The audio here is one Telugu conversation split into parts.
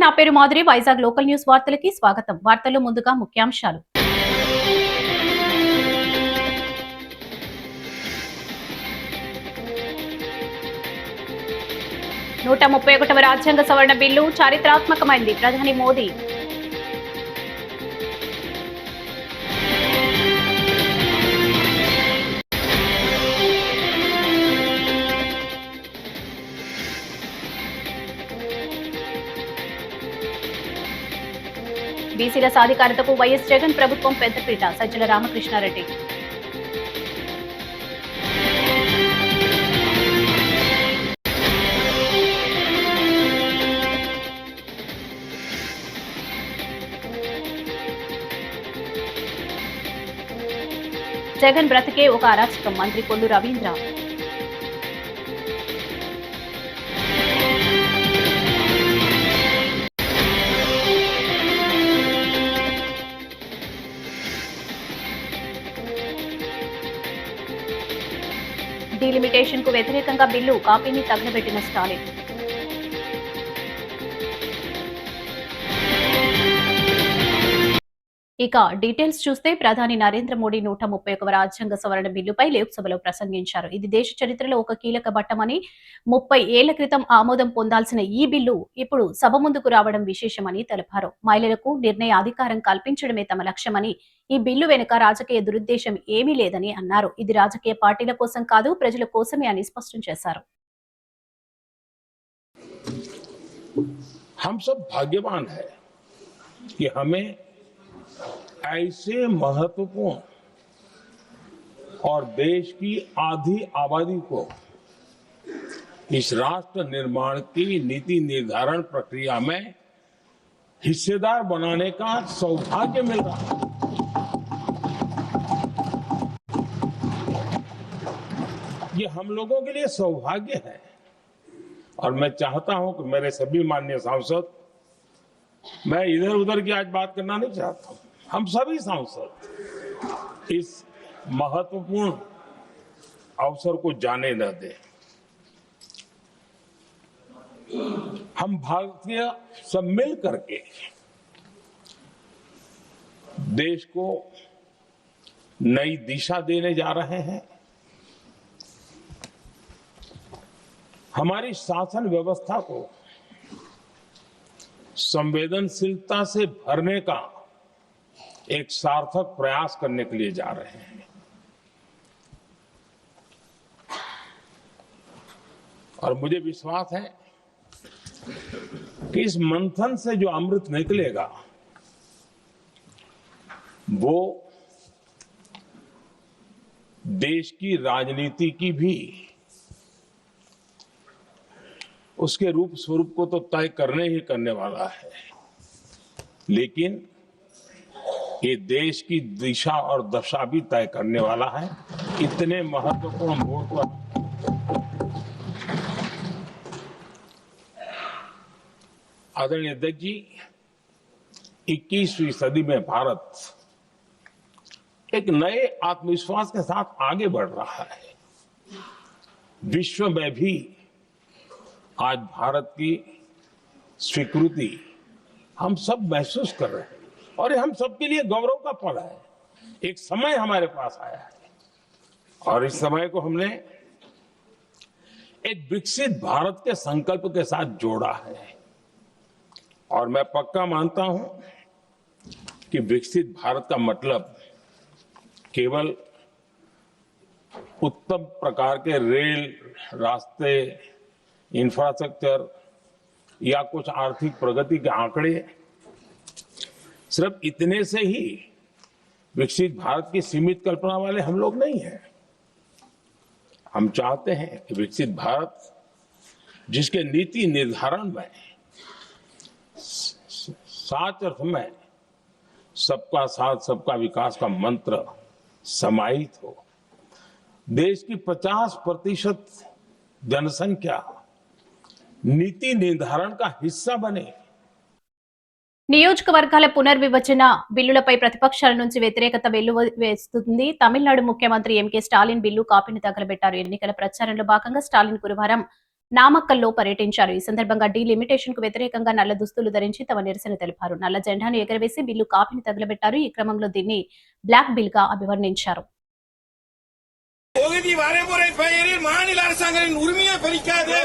నా పేరు మాధురి. వైజాగ్ లోకల్ న్యూస్ వార్తలకి స్వాగతం. వార్తల్లో ముందుగా ముఖ్యాంశాలు. నూట 31వ రాజ్యాంగ సవరణ బిల్లు చారిత్రాత్మకమైంది. ప్రధాని మోదీ. బీసీల సాధికారతకు వైఎస్ జగన్ ప్రభుత్వం పెద్దపీట. సజ్జల రామకృష్ణారెడ్డి. జగన్ బ్రతికే ఒక అరాచకం. మంత్రి కొల్లు రవీంద్ర. డీలిమిటేషన్ కు వ్యతిరేకంగా బిల్లు కాపీని తగలబెట్టిన స్టాలిన్. ఇక డీటెయిల్స్ చూస్తే ప్రధాని నరేంద్ర మోడీ 131వ రాజ్యాంగ సవరణ బిల్లుపై లోక్సభలో ప్రసంగించారు. ఇది దేశ చరిత్రలో ఒక కీలక ఘట్టమని, 30 ఏళ్ల క్రితం ఆమోదం పొందాల్సిన ఈ బిల్లు ఇప్పుడు సభ ముందుకు రావడం విశేషమని తెలిపారు. మహిళలకు నిర్ణయ అధికారం కల్పించడమే తమ లక్ష్యమని, ఈ బిల్లు వెనుక రాజకీయ దురుద్దేశం ఏమీ లేదని అన్నారు. ఇది రాజకీయ పార్టీల కోసం కాదు, ప్రజల కోసమే అని స్పష్టం చేశారు. हम सब भाग्यवान हैं कि हमें ऐसे महत्वपूर्ण और देश की आधी आबादी को इस राष्ट्र निर्माण की नीति निर्धारण प्रक्रिया में हिस्सेदार बनाने का सौभाग्य मिल रहा है। ये हम लोगों के लिए सौभाग्य है और मैं चाहता हूं कि मेरे सभी माननीय सांसद, मैं इधर उधर की आज बात करना नहीं चाहता हूं, हम सभी सांसद इस महत्वपूर्ण अवसर को जाने न दें। हम भारतीय सब मिल करके देश को नई दिशा देने जा रहे हैं। हमारी शासन व्यवस्था को संवेदनशीलता से भरने का एक सार्थक प्रयास करने के लिए जा रहे हैं। और मुझे विश्वास है कि इस मंथन से जो अमृत निकलेगा वो देश की राजनीति की भी उसके रूप स्वरूप को तो तय करने ही करने वाला है, लेकिन ये देश की दिशा और दशा भी तय करने वाला है। इतने महत्वपूर्ण मोड़ पर आदरणीय अध्यक्ष जी, 21वीं सदी में भारत एक नए आत्मविश्वास के साथ आगे बढ़ रहा है। विश्व में भी आज भारत की स्वीकृति हम सब महसूस कर रहे हैं और ये हम सबके लिए गौरव का पल है। एक समय हमारे पास आया है और इस समय को हमने एक विकसित भारत के संकल्प के साथ जोड़ा है। और मैं पक्का मानता हूं कि विकसित भारत का मतलब केवल उत्तम प्रकार के रेल, रास्ते, इंफ्रास्ट्रक्चर या कुछ आर्थिक प्रगति के आंकड़े सिर्फ इतने से ही विकसित भारत की सीमित कल्पना वाले हम लोग नहीं हैं। हम चाहते हैं कि विकसित भारत जिसके नीति निर्धारण में सात अर्थ में सबका साथ सबका विकास का मंत्र समाहित हो, देश की 50% जनसंख्या नीति निर्धारण का हिस्सा बने। నియోజకవర్గాల పునర్విభజన బిల్లులపై ప్రతిపక్షాల నుంచి వ్యతిరేకత వెల్లువేస్తుంది. తమిళనాడు ముఖ్యమంత్రి ఎంకే స్టాలిన్ బిల్లు కాపీని తగలబెట్టారు. ఎన్నికల ప్రచారంలో భాగంగా స్టాలిన్ గురువారం నామక్కల్లో పర్యటించారు. ఈ సందర్భంగా డీలిమిటేషన్ కు వ్యతిరేకంగా నల్ల దుస్తులు ధరించి తమ నిరసన తెలిపారు. నల్ల జెండాను ఎగరవేసి బిల్లు కాపీని తగులబెట్టారు. ఈ క్రమంలో దీన్ని బ్లాక్ బిల్ గా అభివర్ణించారు. தொகுதி வரைமுறை பெயரில் மாநில அரசாங்கத்தின் உரிமையை பறிக்காது.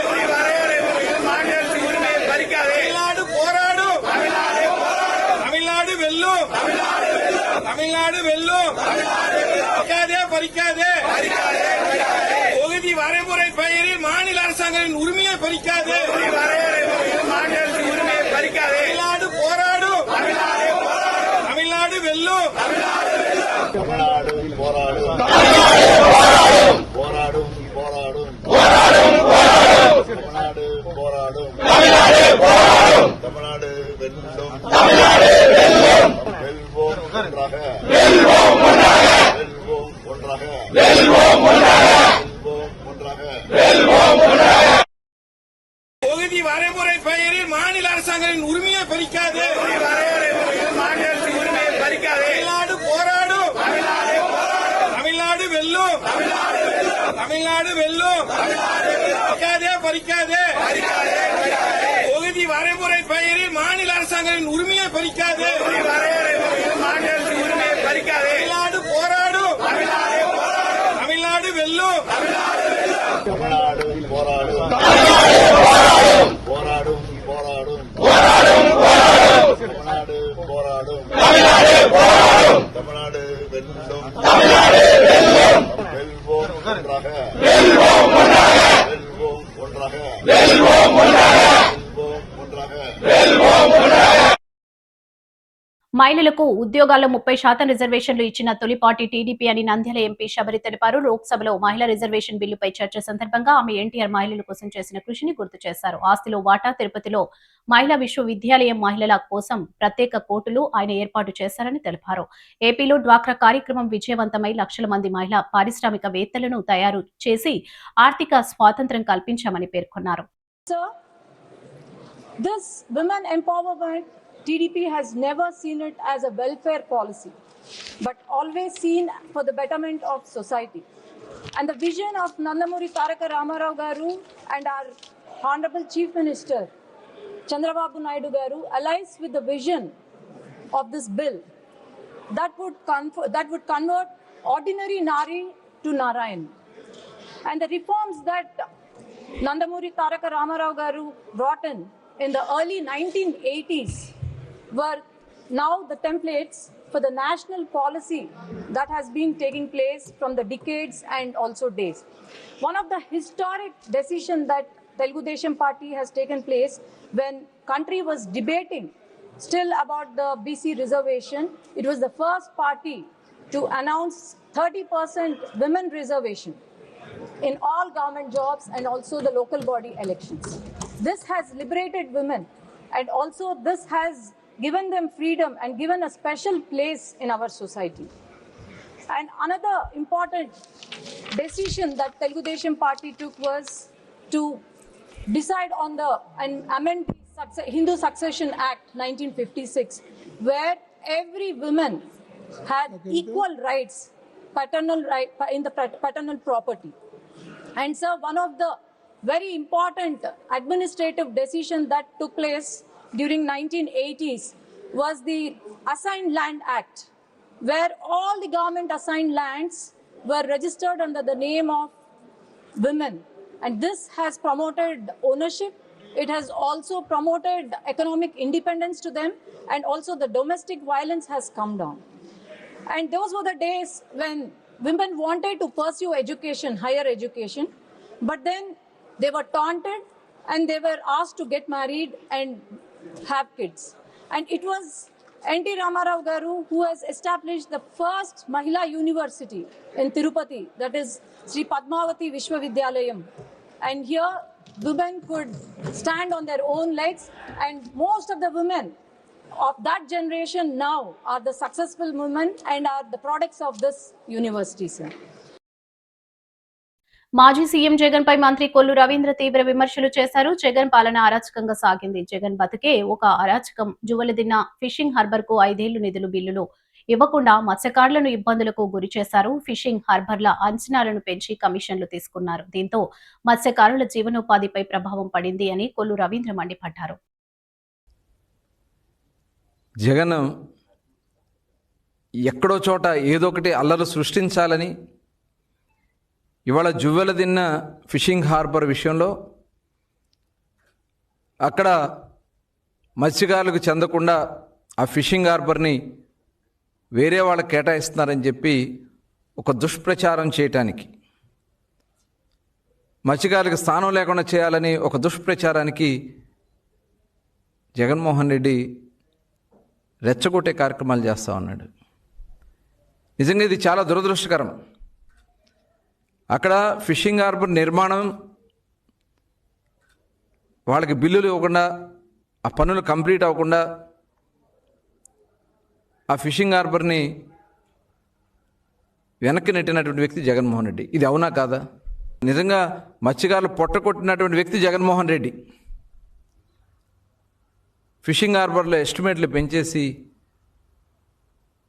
தமிழ்நாடு போராடும். தமிழ்நாடு வெல்லும். தமிழ்நாடு வெல்லும். பறிக்காதே. தொகுதி வரைமுறை பெயரில் மாநில அரசாங்கத்தின் உரிமையை பறிக்காது. தமிழ்நாடு போராடும். தமிழ்நாடு வெல்லும். தமிழ்நாடு போராடும். போராடும். தமிழ்நாடு போராடும். தமிழ்நாடு வெல்லும். வெல்வோம் ஒன்றாக. தொகுதி வரைமுறை பெயரில் மாநில அரசாங்கத்தின் உரிமையை பறிக்காது. தமிழ்நாடு போராடும். தமிழ்நாடு வெல்லும். தமிழ்நாடு வெல்லும். பறிக்காதே. தொகுதி வரைமுறை பெயரில் மாநில அரசாங்கத்தின் உரிமையை பறிக்காது. தமிழ்நாடு போராடும். தமிழ்நாடு வெல்லும். தமிழ்நாடு போராடும். தமிழ்நாடு போராடும். தமிழ்நாடு வெல்லும். வெல்வோம் ஒன்றாக. మహిళలకు ఉద్యోగాల్లో 30% రిజర్వేషన్లు ఇచ్చిన తొలి పార్టీ టీడీపీ అని నంద్యాల ఎంపీ శబరి తెలిపారు. లోక్సభలో మహిళా రిజర్వేషన్ బిల్లుపై చర్చ సందర్భంగా ఆమె ఎన్టీఆర్ మహిళల కోసం చేసిన కృషిని గుర్తు చేశారు. ఆస్తిలో వాటా, తిరుపతిలో మహిళా విశ్వవిద్యాలయం మహిళల కోసం ప్రత్యేక కోర్టులు ఆయన ఏర్పాటు చేశారని తెలిపారు. ఏపీలో డ్వాక్రా కార్యక్రమం విజయవంతమై లక్షల మంది మహిళా పారిశ్రామికవేత్తలను తయారు చేసి ఆర్థిక స్వాతంత్ర్యం కల్పించామని పేర్కొన్నారు. TDP has never seen it as a welfare policy, but always seen for the betterment of society. And the vision of Nandamuri Taraka Ramarao Garu and our Honorable Chief Minister Chandrababu Naidu Garu aligns with the vision of this bill that would convert ordinary Nari to Narayan. And the reforms that Nandamuri Taraka Ramarao Garu brought in the early 1980s were now the templates for the national policy that has been taking place from the decades and also days. One of the historic decisions that Telugu Desam Party has taken place when country was debating still about the BC reservation, it was the first party to announce 30% women reservation in all government jobs and also the local body elections. This has liberated women and also this has given them freedom and given a special place in our society. And another important decision that Telugu Desam Party took was to decide on and amend the Hindu Succession Act 1956, where every woman had equal rights, in the paternal property. And so one of the very important administrative decisions that took place during 1980s was the Assigned Land Act, where all the government assigned lands were registered under the name of women. And this has promoted ownership. It has also promoted economic independence to them, and also the domestic violence has come down. And those were the days when women wanted to pursue education, higher education, but then they were taunted and they were asked to get married and have kids. And it was N.T. Ramarao Garu who has established the first Mahila University in Tirupati, that is Sri Padmavati Vishwavidyalayam. And here women could stand on their own legs, and most of the women of that generation now are the successful women and are the products of this university, sir. మాజీ సీఎం జగన్ పై మంత్రి కొల్లు రవీంద్ర తీవ్ర విమర్శలు చేశారు. జగన్ పాలన అరాచకంగా సాగింది. జగన్ బతికే ఒక అరాచకం. జువలదిన్న ఫిషింగ్ హార్బర్ కు 5 ఏళ్లు నిధులు బిల్లులు ఇవ్వకుండా మత్స్యకారులను ఇబ్బందులకు గురి చేశారు. ఫిషింగ్ హార్బర్ల అంచనాలను పెంచి కమిషన్లు తీసుకున్నారు. దీంతో మత్స్యకారుల జీవనోపాధిపై ప్రభావం పడింది అని కొల్లు రవీంద్ర మండిపడ్డారు. జగన్ ఎక్కడో చోట ఏదో ఒకటి అల్లరి సృష్టించాలని ఇవాళ జువ్వెల దిన్న ఫిషింగ్ హార్బర్ విషయంలో అక్కడ మత్స్యకారులకు చెందకుండా ఆ ఫిషింగ్ హార్బర్ని వేరే వాళ్ళకి కేటాయిస్తున్నారని చెప్పి ఒక దుష్ప్రచారం చేయటానికి, మత్స్యకారులకు స్థానం లేకుండా చేయాలని ఒక దుష్ప్రచారానికి జగన్మోహన్ రెడ్డి రెచ్చగొట్టే కార్యక్రమాలు చేస్తూ ఉన్నాడు. నిజంగా ఇది చాలా దురదృష్టకరం. అక్కడ ఫిషింగ్ హార్బర్ నిర్మాణం వాళ్ళకి బిల్లులు ఇవ్వకుండా, ఆ పనులు కంప్లీట్ అవ్వకుండా ఆ ఫిషింగ్ హార్బర్ని వెనక్కి నెట్టినటువంటి వ్యక్తి జగన్మోహన్ రెడ్డి. ఇది అవునా కాదా? నిజంగా మత్స్యకారులు పొట్టకొట్టినటువంటి వ్యక్తి జగన్మోహన్ రెడ్డి. ఫిషింగ్ హార్బర్లో ఎస్టిమేట్లు పెంచేసి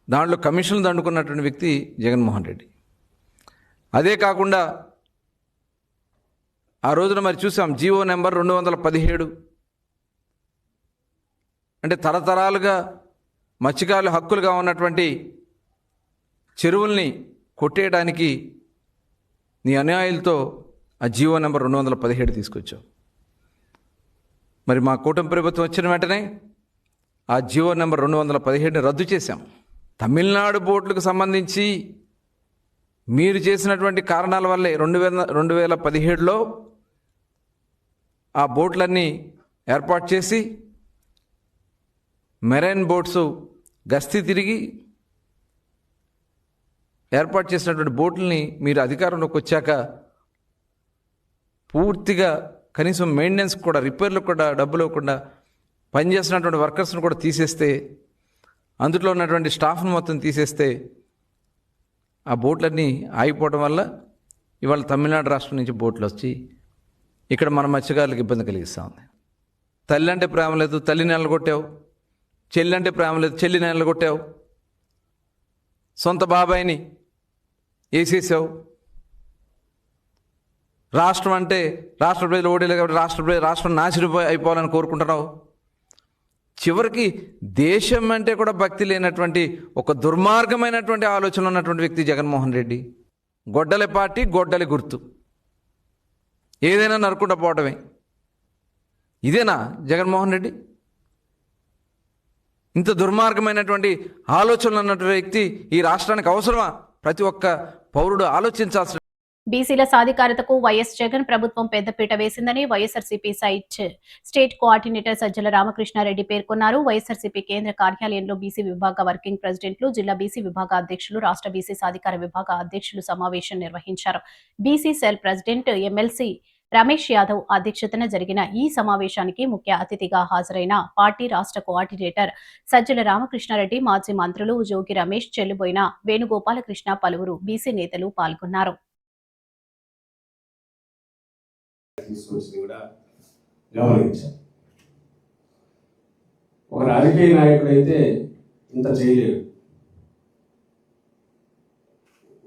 దాంట్లో కమిషన్లు దండుకున్నటువంటి వ్యక్తి జగన్మోహన్ రెడ్డి. అదే కాకుండా ఆ రోజున మరి చూసాం జీవో నెంబర్ 217, అంటే తరతరాలుగా మత్స్యకారుల హక్కులుగా ఉన్నటువంటి చెరువుల్ని కొట్టేయడానికి నీ అన్యాయాలతో ఆ జీవో నెంబర్ 217 తీసుకొచ్చావు. మరి మా కూటమి ప్రభుత్వం వచ్చిన వెంటనే ఆ జీవో నెంబర్ 217ని రద్దు చేశాం. తమిళనాడు బోట్లకు సంబంధించి మీరు చేసినటువంటి కారణాల వల్లే 2017లో ఆ బోట్లన్నీ ఏర్పాటు చేసి మెరైన్ బోట్స్ గస్తీ తిరిగి ఏర్పాటు చేసినటువంటి బోట్లని మీరు అధికారంలోకి వచ్చాక పూర్తిగా కనీసం మెయింటెనెన్స్ కూడా, రిపేర్లకు కూడా డబ్బులు ఇవ్వకుండా పనిచేస్తున్నటువంటి వర్కర్స్ను కూడా తీసేస్తే, అందులో ఉన్నటువంటి స్టాఫ్ను మొత్తం తీసేస్తే ఆ బోట్లన్నీ ఆగిపోవడం వల్ల ఇవాళ తమిళనాడు రాష్ట్రం నుంచి బోట్లు వచ్చి ఇక్కడ మన మత్స్యకారులకు ఇబ్బంది కలిగిస్తూ ఉంది. తల్లి అంటే ప్రేమ లేదు, తల్లిని నెలగొట్టావు. చెల్లి అంటే ప్రేమ లేదు, చెల్లిని నెలగొట్టావు. సొంత బాబాయిని వేసేసావు. రాష్ట్రం అంటే రాష్ట్ర ప్రజలు ఓడేలేదు కాబట్టి రాష్ట్రం నాశనం అయిపోవాలని కోరుకుంటున్నావు. చివరికి దేశం అంటే కూడా భక్తి లేనటువంటి ఒక దుర్మార్గమైనటువంటి ఆలోచన ఉన్నటువంటి వ్యక్తి జగన్మోహన్ రెడ్డి. గొడ్డలి పార్టీ, గొడ్డలి గుర్తు, ఏదైనా నరుకుంటూ పోవటమే. ఇదేనా జగన్మోహన్ రెడ్డి? ఇంత దుర్మార్గమైనటువంటి ఆలోచనలు ఉన్నటువంటి వ్యక్తి ఈ రాష్ట్రానికి అవసరమా? ప్రతి ఒక్క పౌరుడు ఆలోచించాల్సిన. బీసీల సాధికారతకు వైఎస్ జగన్ ప్రభుత్వం పెద్దపీట వేసిందని వైఎస్ఆర్సీపీ స్టేట్ కోఆర్డినేటర్ సజ్జల రామకృష్ణారెడ్డి పేర్కొన్నారు. వైఎస్ఆర్సీపీ కేంద్ర కార్యాలయంలో బీసీ విభాగ వర్కింగ్ ప్రెసిడెంట్లు, జిల్లా బీసీ విభాగ అధ్యక్షులు, రాష్ట్ర బీసీ సాధికార విభాగ అధ్యక్షులు సమావేశం నిర్వహించారు. BC cell president MLC Ramesh Yadav అధ్యక్షతన జరిగిన ఈ సమావేశానికి ముఖ్య అతిథిగా హాజరైన పార్టీ రాష్ట్ర కోఆర్డినేటర్ సజ్జల రామకృష్ణారెడ్డి, మాజీ మంత్రులు జోగి రమేష్, చెల్లుబోయిన వేణుగోపాలకృష్ణ, పలువురు బీసీ నేతలు పాల్గొన్నారు. ఒక రాజకీయ నాయకుడైతే ఇంత చేయలేడు.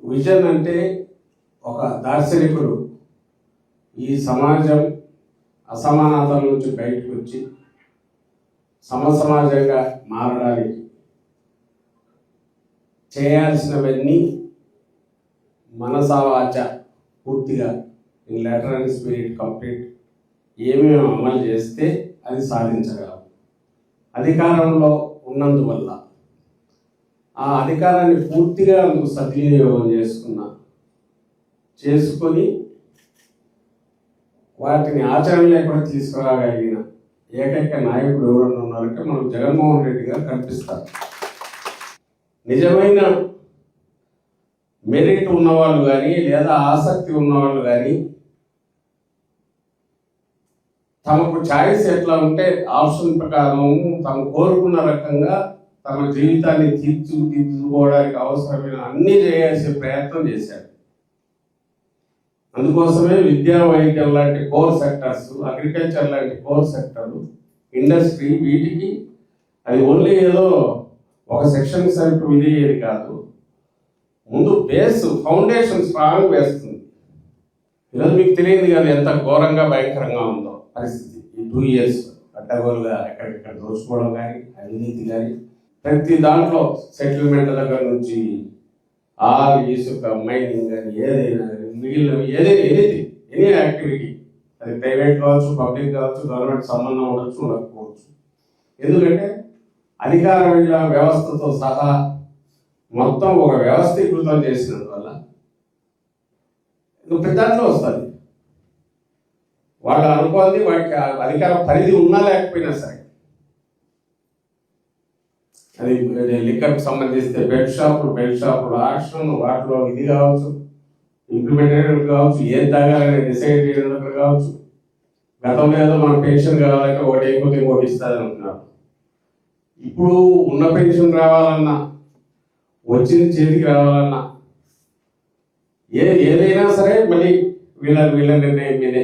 విజన్ అంటే ఒక దార్శనికుడు ఈ సమాజం అసమానతల నుంచి బయటకు వచ్చి సమసమాజంగా మారడానికి చేయాల్సినవన్నీ మనసావాచ పూర్తిగా in letter and spirit complete ఏమేమి అమలు చేస్తే అది సాధించగలం. అధికారంలో ఉన్నందువల్ల ఆ అధికారాన్ని పూర్తిగా అందుకు సద్వినియోగం చేసుకొని వాటిని ఆచరణ లేకుండా తీసుకురాగలిగిన ఏకైక నాయకుడు ఎవరన్నా ఉన్నారంటే మనకు జగన్మోహన్ రెడ్డి గారు కనిపిస్తారు. నిజమైన మెరిట్ ఉన్నవాళ్ళు కానీ లేదా ఆసక్తి ఉన్నవాళ్ళు కానీ తమకు ఛాయిస్ ఎట్లా ఉంటే ఆప్షన్ ప్రకారం తమ కోరుకున్న రకంగా తమ జీవితాన్ని తీర్చుకోవడానికి అవసరమైన అన్ని చేయాల్సిన ప్రయత్నం చేశారు. అందుకోసమే విద్యా, వైద్యం లాంటి కోర్ సెక్టర్స్, అగ్రికల్చర్ లాంటి కోర్ సెక్టర్లు, ఇండస్ట్రీ, వీటికి అది ఓన్లీ ఏదో ఒక సెక్షన్ సరిగ్గా విధియేది కాదు, ముందు బేస్ ఫౌండేషన్ స్ట్రాంగ్ వేస్తుంది. ఈరోజు మీకు తెలియదు కదా ఎంత ఘోరంగా భయంకరంగా ఉందో పరిస్థితి. ఈ 2 years అడ్డగోలుగా ఎక్కడిక్కడ దోచుకోవడం కానీ, అవినీతి కానీ, ప్రతి దాంట్లో సెటిల్మెంట్ దగ్గర నుంచి ఇసుక మైనింగ్ కానీ ఏదైనా మిగిలినవి ఏదైనా ఎనీ యాక్టివిటీ, అది ప్రైవేట్ కావచ్చు, పబ్లిక్ కావచ్చు, గవర్నమెంట్ సంబంధం ఉండొచ్చు, ఉండకపోవచ్చు. ఎందుకంటే అధికార వ్యవస్థతో సహా మొత్తం ఒక వ్యవస్థీకృతం చేసినందువల్ల దాంట్లో వస్తుంది. వాళ్ళు అనుకోవాలి వాటికి అధికార పరిధి ఉన్నా లేకపోయినా సరే, అది లిక్కర్కి సంబంధిస్తే బెల్ట్ షాపులు ఆక్షన్, వాటిలో ఇది కావచ్చు, ఇంప్లిమెంటేషన్ కావచ్చు, ఏం తాగాలని డిసైడ్ చేయడం కావచ్చు. గతంలో ఏదో మనం పెన్షన్ కావాలంటే ఒకటి అయిపోతే ఇంకోటి ఇస్తుంది అనుకున్నారు. ఇప్పుడు ఉన్న పెన్షన్ రావాలన్నా, వచ్చిన చేతికి రావాలన్నా, ఏదైనా సరే మళ్ళీ వీళ్ళ నిర్ణయం మీదే.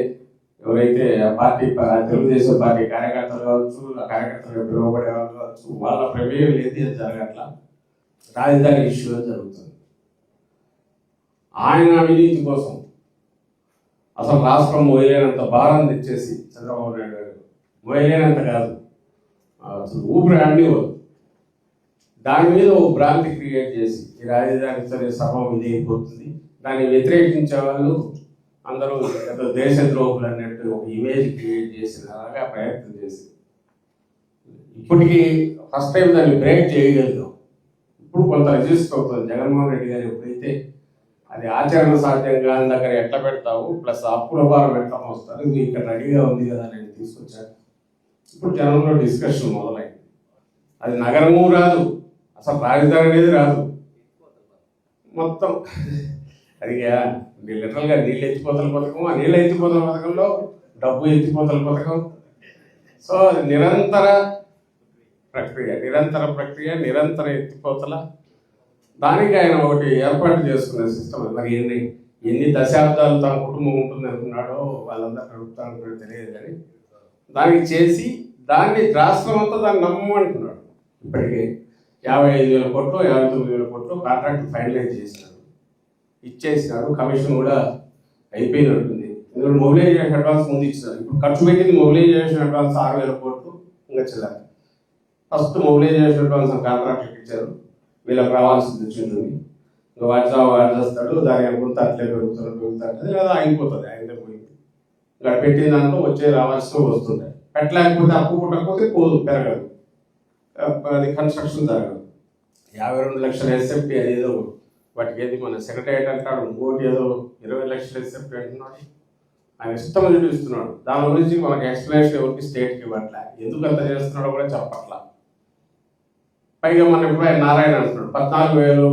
ఎవరైతే పార్టీ తెలుగుదేశం పార్టీ కార్యకర్తలు కావచ్చు, ఆ కార్యకర్తలు పిలువబడే వాళ్ళు కావచ్చు, వాళ్ళ ప్రమేయం లేదు, జరగట్లా. రాజధాని ఇష్యూ జరుగుతుంది. ఆయన అవినీతి కోసం అసలు రాష్ట్రం మోయలేనంత భారం తెచ్చేసి చంద్రబాబు నాయుడు గారు మోయలేనంత కాదు, అసలు ఊపిరి ఆడినివ్వదు. దాని మీద ఒక భ్రాంతి క్రియేట్ చేసి ఈ రాజధాని సభ ఇది అయిపోతుంది, దాన్ని వ్యతిరేకించే వాళ్ళు అందరూ దేశ ద్రోహులు అన్నట్టు ఒక ఇమేజ్ క్రియేట్ చేసినలాగా ప్రయత్నం చేసి ఇప్పటికీ ఫస్ట్ టైం దాన్ని బ్రేక్ చేయగలిగాం. ఇప్పుడు కొంత రిజిస్టర్ అవుతుంది. జగన్మోహన్ రెడ్డి గారు ఎప్పుడైతే అది ఆచరణ సాధ్యం కాని దగ్గర ఎట్లా పెడతావు, ప్లస్ అప్పుల భారం ఎట్లా వస్తారు, ఇది ఇక్కడ రెడీగా ఉంది కదా నేను తీసుకొచ్చాను. ఇప్పుడు జనంలో డిస్కషన్ మొదలైంది. అది నగరము రాదు, అసలు రాజధాని అనేది రాదు, మొత్తం అది లిటరల్గా నీళ్ళు ఎత్తిపోతల పథకం, ఆ నీళ్ళ ఎత్తిపోతల పథకంలో డబ్బు ఎత్తిపోతల పథకం. సో అది నిరంతర ప్రక్రియ, నిరంతర ఎత్తిపోతల. దానికి ఆయన ఒకటి ఏర్పాటు చేసుకునే సిస్టమ్. మరి ఎన్ని దశాబ్దాలు తన కుటుంబం ఉంటుంది అనుకున్నాడో వాళ్ళందరూ అడుగుతాను తెలియదు, కానీ దానికి చేసి దాన్ని రాష్ట్రం అంతా దాన్ని నమ్మమంటున్నాడు. ఇప్పటికే 55,000 కోట్లు 59,000 కోట్లు కాంట్రాక్ట్ ఫైనలైజ్ చేసినాడు, ఇచ్చేసినాడు. కమిషన్ కూడా అయిపోయినట్టుంది. ఎందుకంటే మొబిలైజేషన్ అడ్వాన్స్ ముందు ఇచ్చినారు. ఇప్పుడు ఖర్చు పెట్టింది మొబిలైజేషన్ అడ్వాన్స్ 6,000 కోట్లు ఇంకా చెల్లాలి. ఫస్ట్ మొబిలైజేషన్ అడ్వాన్స్ కాంట్రాక్ట్ ఇచ్చారు, వీళ్ళకి రావాల్సింది వచ్చింది. ఇంకా వాడు చేస్తాడు, దాని అనుకుంటే అట్లే పెరుగుతుంది లేదా అయిపోతుంది. ఆయన పోయింది ఇక్కడ పెట్టిన దాంట్లో రావాల్సినవి వస్తుంటాయి. పెట్టలేకపోతే అప్పు పుట్టకపోతే పెరగదు, అది కన్స్ట్రక్షన్ జరగదు. 52 లక్షల ఎస్ఎఫ్టీ అదేదో వాటికి ఏది మన సెక్రటరియట్ అంటాడు, ఇంకోటి ఏదో 20 లక్షల ఎస్ఎఫ్టీ అంటున్నాడు. ఆయన ఇష్టం చూపిస్తున్నాడు. దాని గురించి మనకి ఎక్స్ప్లెనేషన్ ఎవరికి స్టేట్కి ఇవ్వట్లే, ఎందుకు అంత చేస్తున్నాడో కూడా చెప్పట్లా. పైగా మన ఇప్పుడు ఆయన నారాయణ అంటున్నాడు 14,000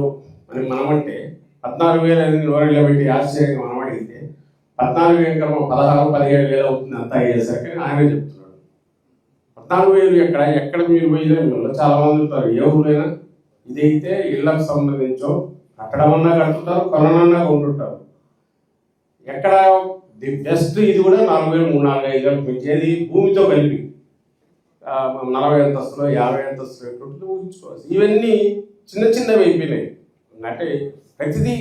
అని మనమంటే 14,000 అని నోరెళ్ళ పెట్టి ఆశ్చర్యంగా మనం అడిగితే 14,000 కన్నా 16,000-17,000 అవుతుంది అంతా అయ్యేసరికి ఆయన చెప్తున్నాడు. 14,000 ఎక్కడ మీరు పోయినా చాలా మంది ఉంటారు. ఏ ఊరైనా ఇదైతే ఇళ్లకు సంబంధించో కట్టడమన్నా కడుతుంటారు, కొనన్నా కొంటుంటారు. ఎక్కడ ది బెస్ట్ ఇది కూడా 4,000, 3,000, 4,000 పెంచేది భూమితో కలిపి 40 అంతస్తులు 50 అంతస్తులు ఎట్టు ఊహించుకోవాలి. ఇవన్నీ చిన్నవి అయిపోయినాయి. అంటే ప్రతిదీ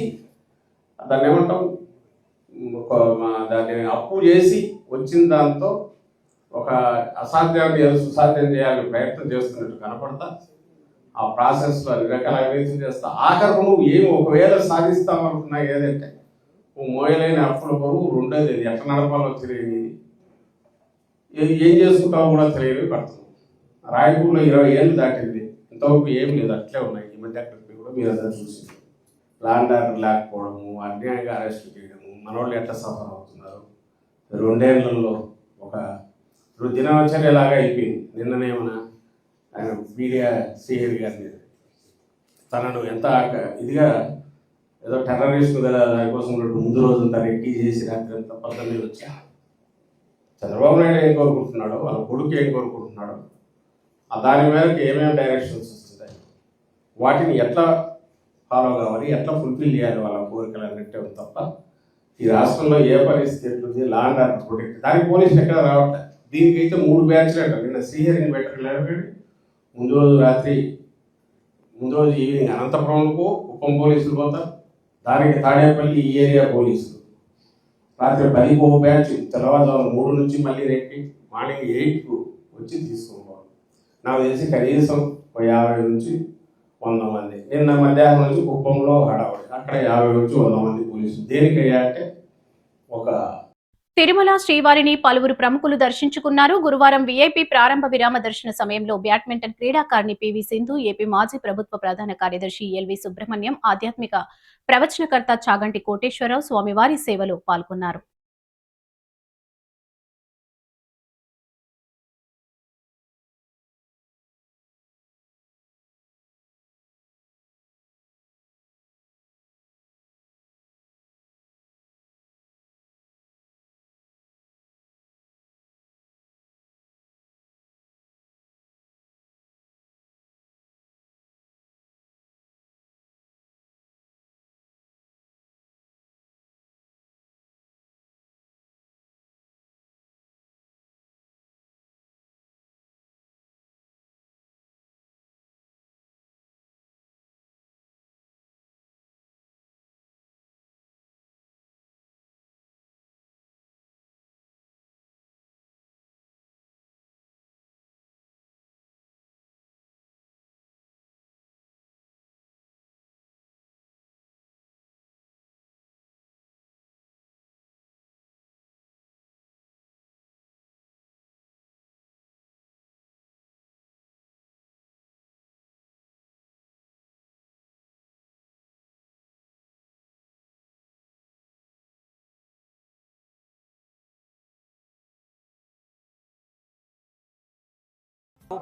దాన్ని ఏమంటాం, దాన్ని అప్పు చేసి వచ్చిన దాంతో ఒక అసాధ్యాన్ని సుసాధ్యం చేయాలని ప్రయత్నం చేస్తున్నట్టు కనపడతా ఆ ప్రాసెస్లో అన్ని రకాల అవినీతి చేస్తా. ఆఖరు నువ్వు ఏమి ఒకవేళ సాధిస్తామనుకున్నా ఏదంటే మోయలేని అప్పుల బరువు, రెండోది అది ఎట్లా నడపాలో తెలియని, ఏం చేసుకుంటామో కూడా తెలియని పడుతుంది. రాయపూర్లో 20 ఏళ్ళు దాటింది, ఇంతవరకు ఏం లేదు, అట్లే ఉన్నాయి. ఈ మధ్య అక్కడికి కూడా మీరు అందరూ చూసి ల్యాండ్ ఆర్డర్ లేకపోవడము, అన్యాయంగా అరెస్ట్ చేయడము, మనోళ్ళు ఎట్లా సఫర్ అవుతున్నారు. 2 ఏళ్లలో ఒక దినచర్యలాగా అయిపోయింది. నిన్ననేమన్నా ఆయన మీడియా శ్రీహరి గారిని తనను ఎంత ఇదిగా ఏదో టెర్రరిస్ట్ కదా దానికోసం ముందు రోజంతా రెక్కీ చేసి రాత్రి అంతా పద్ధతి వచ్చా. చంద్రబాబు నాయుడు ఏం కోరుకుంటున్నాడో, వాళ్ళ కొడుకు ఏం కోరుకుంటున్నాడో, దాని మేరకు ఏమేమి డైరెక్షన్స్ వస్తున్నాయి, వాటిని ఎట్లా ఫాలో కావాలి, ఎట్లా ఫుల్ఫిల్ చేయాలి వాళ్ళ కోరికలు అన్నట్టే ఉంది తప్ప ఈ రాష్ట్రంలో ఏ పరిస్థితి ఎట్లుంది, ల్యాండ్ ఆర్డర్ ప్రొటెక్ట్ దానికి పోలీసులు ఎక్కడ రావట్లేదు. దీనికైతే 3 బ్యాచ్లు అంటారు. నిన్న శ్రీహరిని పెట్టలేదు, ముందు రోజు రాత్రి ముందు రోజు ఈవినింగ్ అనంతపురంకు కుప్పం పోలీసులు పోతారు, దానికి తాడేపల్లి ఈ ఏరియా పోలీసులు, రాత్రి 10కి ఒక బ్యాచ్, తెల్లవారుజామున 3 నుంచి మళ్ళీ రేపు మార్నింగ్ 8కు వచ్చి తీసుకుంటారు. నాకు తెలిసి కనీసం 50 నుంచి 100 మంది. నిన్న మధ్యాహ్నం నుంచి కుప్పంలో హడావుడి, అక్కడ 50 నుంచి 100 మంది పోలీసులు. దేనికయ్యా అంటే ఒక తిరుమల శ్రీవారిని పలువురు ప్రముఖులు దర్శించుకున్నారు. గురువారం వీఐపీ ప్రారంభ విరామ దర్శన సమయంలో బ్యాడ్మింటన్ క్రీడాకారిణి పివి సింధు, ఏపీ మాజీ ప్రభుత్వ ప్రధాన కార్యదర్శి ఎల్వి సుబ్రహ్మణ్యం, ఆధ్యాత్మిక ప్రవచనకర్త చాగంటి కోటేశ్వరరావు స్వామివారి సేవలో పాల్గొన్నారు.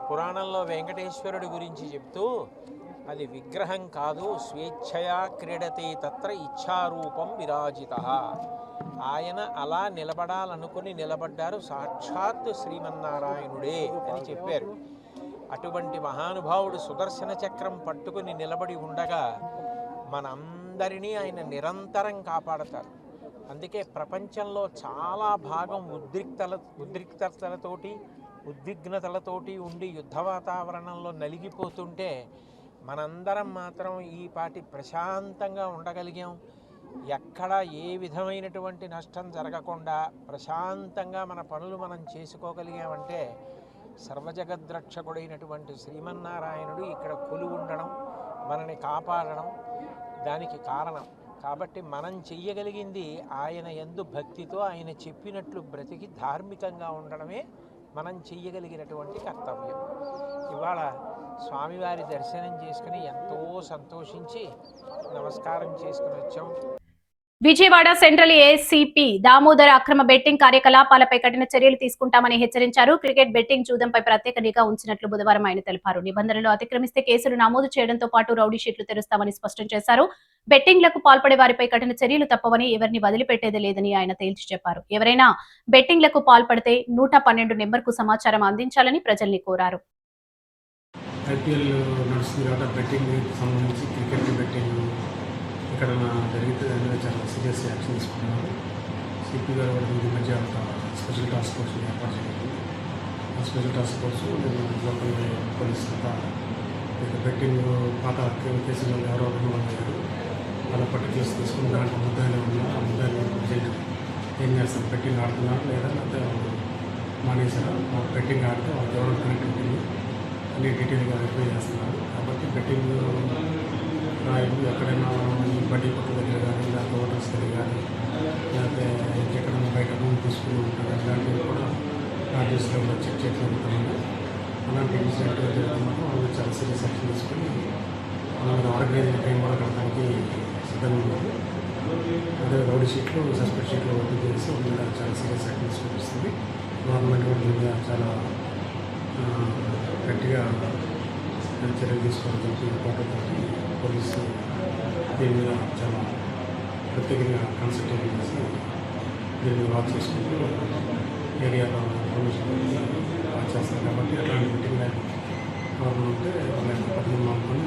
పురాణంలో వెంకటేశ్వరుడి గురించి చెప్తూ అది విగ్రహం కాదు, స్వేచ్ఛయా క్రీడతే తత్ర ఇచ్ఛారూపం విరాజిత. ఆయన అలా నిలబడాలనుకుని నిలబడ్డారు, సాక్షాత్ శ్రీమన్నారాయణుడే అని చెప్పారు. అటువంటి మహానుభావుడు సుదర్శన చక్రం పట్టుకుని నిలబడి ఉండగా మనందరినీ ఆయన నిరంతరం కాపాడతారు. అందుకే ప్రపంచంలో చాలా భాగం ఉద్రిక్తతలతోటి ఉద్విగ్నతలతోటి ఉండి యుద్ధ వాతావరణంలో నలిగిపోతుంటే మనందరం మాత్రం ఈ పాటి ప్రశాంతంగా ఉండగలిగాం. ఎక్కడ ఏ విధమైనటువంటి నష్టం జరగకుండా ప్రశాంతంగా మన పనులు మనం చేసుకోగలిగామంటే సర్వజగద్రక్షకుడైనటువంటి శ్రీమన్నారాయణుడు ఇక్కడ కొలువు ఉండడం, మనని కాపాడడం దానికి కారణం. కాబట్టి మనం చెయ్యగలిగింది ఆయన యందు భక్తితో ఆయన చెప్పినట్లు బ్రతికి ధార్మికంగా ఉండడమే మనం చెయ్యగలిగినటువంటి కర్తవ్యం. ఇవాళ స్వామివారి దర్శనం చేసుకుని ఎంతో సంతోషించి నమస్కారం చేసుకుని వచ్చాం. విజయవాడ సెంట్రల్ ఏసీపీ దామోదర్ అక్రమ బెట్టింగ్ కార్యకలాపాలపై కఠిన చర్యలు తీసుకుంటామని హెచ్చరించారు. క్రికెట్ బెట్టింగ్ జూదంపై ప్రత్యేక నిఘా ఉంచినట్లు బుధవారం ఆయన తెలిపారు. నిబంధనలు అతిక్రమిస్తే కేసులు నమోదు చేయడంతో పాటు రౌడీ షీట్లు తెరుస్తామని స్పష్టం చేశారు. బెట్టింగ్లకు పాల్పడే వారిపై కఠిన చర్యలు తప్పవని, ఎవరిని వదిలిపెట్టేది లేదని ఆయన తేల్చి చెప్పారు. ఎవరైనా బెట్టింగ్లకు పాల్పడితే 112 నెంబర్కు సమాచారం అందించాలని ప్రజల్ని కోరారు. ఐపీఎల్ నడుస్తుంది కాబట్టి బెట్టింగ్ సంబంధించి క్రికెట్ బెట్టింగ్ ఇక్కడ జరిగితే దాని మీద చాలా సీరియస్ యాక్షన్ తీసుకున్నారు. సిపి గారు కూడా ఈ మధ్య ఒక స్పెషల్ టాస్క్ ఫోర్స్ ఏర్పాటు చేయాలి. ఆ special task force local police betting పాత కేసులు ఎవరో అయ్యారు వాళ్ళ పర్టికులర్స్ తీసుకుని దాంట్లో ముద్దాయిలు ఉన్నారు. ఆ ముద్దాయిలు ప్రజెంట్ ఏం చేస్తారు, బెట్టింగ్ ఆడుతున్నారు లేదా లేకపోతే మానేశారు. బెట్టింగ్ ఆడితే వాళ్ళకి ఎవరో కనెక్ట్ ఉంటుంది అన్ని డీటెయిల్గా వెరిఫై చేస్తున్నారు. కాబట్టి బెట్టింగ్ ఎక్కడైనా బడ్డీ కొట్టు దగ్గర కానీ లేకపోతే హోటల్స్ దగ్గర కానీ లేకపోతే ఎక్కడైనా బయట రూమ్ తీసుకుని ఉంటారు, అలాంటివి కూడా ఆర్టీఎస్లో కూడా చెక్ చేయగలుగుతామని. అలాంటి ఇన్సిడెంట్ జరగడం వల్ల వాళ్ళు చాలా సీరియస్ యాక్షన్ తీసుకుని వాళ్ళ ఆర్గనైజింగ్ టైం కూడా కట్టడానికి సిద్ధంగా ఉన్నారు. అదే రౌడీ షీట్లు సస్పెక్ట్ షీట్లు ఓపెన్ చేసి వాళ్ళ చాలా సీరియస్ యాక్షన్ చూపిస్తుంది. గవర్నమెంట్ కూడా మీద చాలా గట్టిగా చర్యలు తీసుకోవడం పాటుతోటి పోలీసు దీని మీద చాలా ప్రత్యేకంగా కాన్సన్ట్రేట్ చేసి దీన్ని వాచ్ చేసుకుంటూ ఏరియాలో ఇన్ఫర్మేషన్ వాచ్ చేస్తారు. కాబట్టి అట్లాంటి బెట్టింగ్ ప్రాబ్లం ఉంటే వాళ్ళ యొక్క పద్ధతి మానుకొని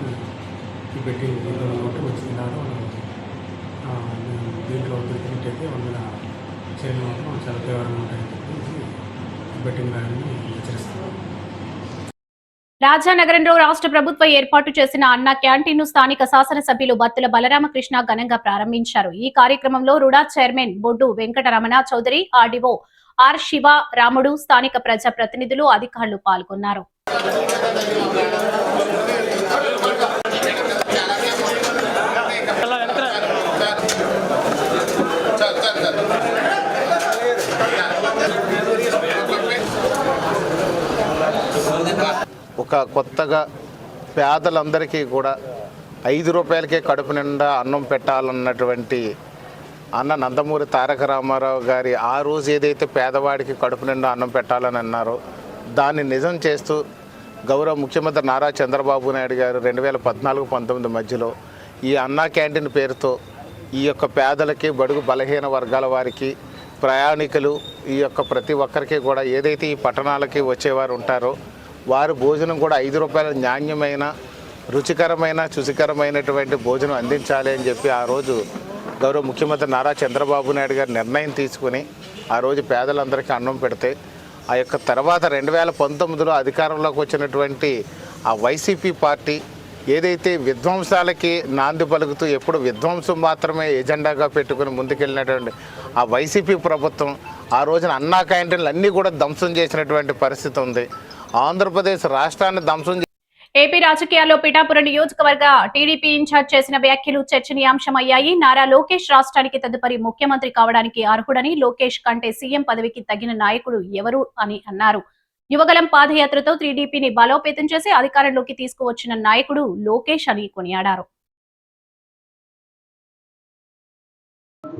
ఈ బెట్టింగ్ దీంట్లో ఉంటే వచ్చింది కాదు దీంట్లో దొరికినట్టయితే వాళ్ళ మీద చర్యలు మాత్రం చాలా తీవ్రంగా ఉంటాయని చెప్పేసి బెట్టింగ్ రాయని హెచ్చరిస్తారు. రాజానగరంలో రాష్ట్ర ప్రభుత్వం ఏర్పాటు చేసిన అన్న క్యాంటీన్ ను స్థానిక శాసనసభ్యులు బత్తుల బలరామకృష్ణ ఘనంగా ప్రారంభించారు. ఈ కార్యక్రమంలో RUDA chairman Boddu Venkataramana Chowdary, RDO R Siva Ramudu, స్థానిక ప్రజా ప్రతినిధులు, అధికారులు పాల్గొన్నారు. ఒక కొత్తగా పేదలందరికీ కూడా 5 రూపాయలకే కడుపు నిండా అన్నం పెట్టాలన్నటువంటి అన్న నందమూరి తారక రామారావు గారి ఆ రోజు ఏదైతే పేదవాడికి కడుపు నిండా అన్నం పెట్టాలని అన్నారో దాన్ని నిజం చేస్తూ గౌరవ ముఖ్యమంత్రి నారా చంద్రబాబు నాయుడు గారు 2014-19 మధ్యలో ఈ అన్నా క్యాంటీన్ పేరుతో ఈ యొక్క పేదలకి, బడుగు బలహీన వర్గాల వారికి, ప్రయాణికులు, ఈ యొక్క ప్రతి ఒక్కరికి కూడా ఏదైతే ఈ పట్టణాలకి వచ్చేవారు ఉంటారో వారు భోజనం కూడా 5 రూపాయల నాణ్యమైన, రుచికరమైన, శుచికరమైనటువంటి భోజనం అందించాలి అని చెప్పి ఆ రోజు గౌరవ ముఖ్యమంత్రి నారా చంద్రబాబు నాయుడు గారు నిర్ణయం తీసుకుని ఆ రోజు పేదలందరికీ అన్నం పెడితే ఆ యొక్క తర్వాత 2019లో అధికారంలోకి వచ్చినటువంటి ఆ వైసీపీ పార్టీ ఏదైతే విధ్వంసాలకి నాంది పలుకుతూ ఎప్పుడు విధ్వంసం మాత్రమే ఎజెండాగా పెట్టుకుని ముందుకెళ్ళినటువంటి ఆ వైసీపీ ప్రభుత్వం ఆ రోజున అన్నా క్యాంటీన్లు అన్నీ కూడా ధ్వంసం చేసినటువంటి పరిస్థితి ఉంది. ఆంధ్రప్రదేశ్ రాష్ట్రాన్ని ధ్వంసం ఏపీ రాజకీయాల్లో పిఠాపురం నియోజకవర్గ టీడీపీ ఇన్ఛార్జ్ చేసిన వ్యాఖ్యలు చర్చనీయాంశమయ్యాయి. నారా లోకేష్ రాష్ట్రానికి తదుపరి ముఖ్యమంత్రి కావడానికి అర్హుడని, లోకేష్ కంటే సీఎం పదవికి తగిన నాయకుడు ఎవరు అని అన్నారు. యువగలం పాదయాత్రతో టీడీపీని బలోపేతం చేసి అధికారంలోకి తీసుకువచ్చిన నాయకుడు లోకేష్ అని కొనియాడారు.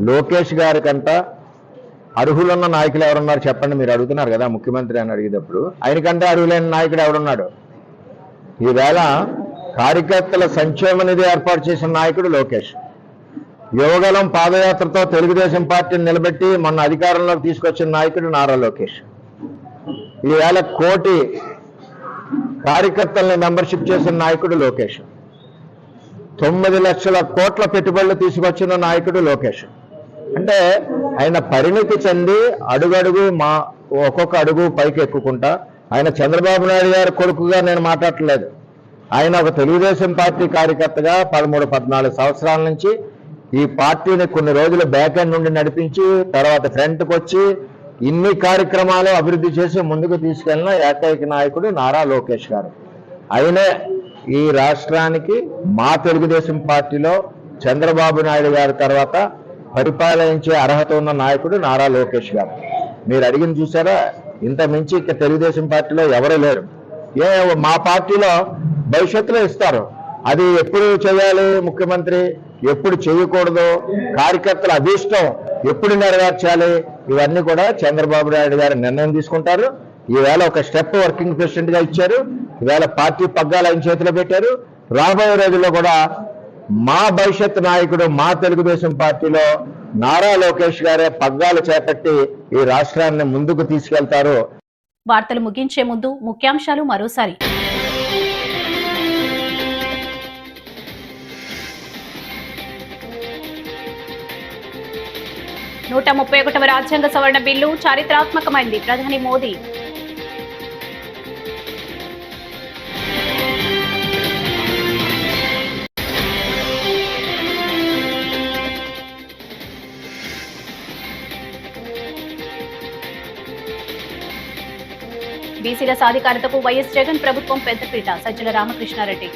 లోకేష్ గారి కంట అర్హులున్న నాయకులు ఎవరున్నారు చెప్పండి. మీరు అడుగుతున్నారు కదా ముఖ్యమంత్రి అని అడిగేటప్పుడు, ఆయనకంటే అర్హులైన నాయకుడు ఎవడున్నాడు? ఈవేళ కార్యకర్తల సంక్షేమ నిధి ఏర్పాటు చేసిన నాయకుడు లోకేష్. యువగలం పాదయాత్రతో తెలుగుదేశం పార్టీని నిలబెట్టి మొన్న అధికారంలోకి తీసుకొచ్చిన నాయకుడు నారా లోకేష్. ఈవేళ 1 కోటి కార్యకర్తల్ని మెంబర్షిప్ చేసిన నాయకుడు లోకేష్. 9 లక్షల కోట్ల పెట్టుబడులు తీసుకొచ్చిన నాయకుడు లోకేష్. అంటే ఆయన పరిణితి చెంది అడుగడుగు ఒక్కొక్క అడుగు పైకి ఎక్కుకుంటా, ఆయన చంద్రబాబు నాయుడు గారి కొడుకుగా నేను మాట్లాడలేదు. ఆయన ఒక తెలుగుదేశం పార్టీ కార్యకర్తగా 13-14 సంవత్సరాల నుంచి ఈ పార్టీని కొన్ని రోజులు బ్యాక్ ఎండ్ నుండి నడిపించి తర్వాత ఫ్రంట్కి వచ్చి ఇన్ని కార్యక్రమాలు అభివృద్ధి చేసి ముందుకు తీసుకెళ్లిన ఏకైక నాయకుడు నారా లోకేష్ గారు. ఆయనే ఈ రాష్ట్రానికి మా తెలుగుదేశం పార్టీలో చంద్రబాబు నాయుడు గారి తర్వాత పరిపాలించే అర్హత ఉన్న నాయకుడు నారా లోకేష్ గారు. మీరు అడిగింది చూసారా, ఇంత మించి ఇక తెలుగుదేశం పార్టీలో ఎవరు లేరు. మా పార్టీలో భవిష్యత్తులో ఇస్తారు, అది ఎప్పుడు చేయాలి ముఖ్యమంత్రి, ఎప్పుడు చేయకూడదు, కార్యకర్తల అభీష్టం ఎప్పుడు నెరవేర్చాలి, ఇవన్నీ కూడా చంద్రబాబు నాయుడు గారు నిర్ణయం తీసుకుంటారు. ఈవేళ ఒక స్టెప్ వర్కింగ్ ప్రెసిడెంట్ గా ఇచ్చారు. ఈవేళ పార్టీ పగ్గాలు ఆయన చేతిలో పెట్టారు. రాబోయే రోజుల్లో కూడా మా భవిష్యత్ నాయకుడు మా తెలుగుదేశం పార్టీలో నారా లోకేష్ గారే పగ్గాలు చేపట్టి ఈ రాష్ట్రాన్ని ముందుకు తీసుకెళ్తారు. వార్తలు ముగించే ముందు ముఖ్యాంశాలు మరోసారి. 131వ రాజ్యాంగ సవరణ బిల్లు చారిత్రాత్మకమైంది, ప్రధాని మోదీ. బీసీల సాధికారతకు వైఎస్ జగన్ ప్రభుత్వం పెద్దపీట, సజ్జల రామకృష్ణారెడ్డి.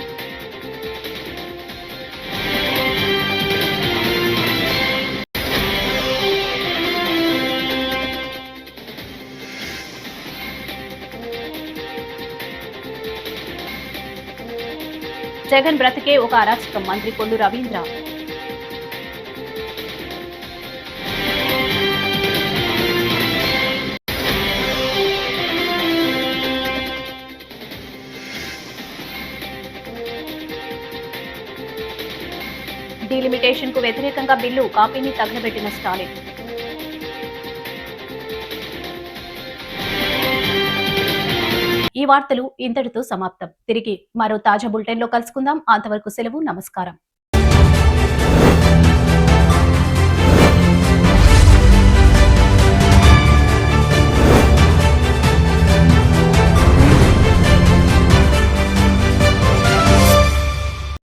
జగన్ బ్రతికే ఒక అరాచకం, మంత్రి కొల్లు రవీంద్ర. డీలిమిటేషన్ కు వ్యతిరేకంగా బిల్లు కాపీని తగలబెట్టిన స్టాలిన్. ఈ వార్తలు ఇంతటితో సమాప్తం. తిరిగి మరో తాజా బులెటిన్ లో కలుసుకుందాం. అంతవరకు సెలవు, నమస్కారం.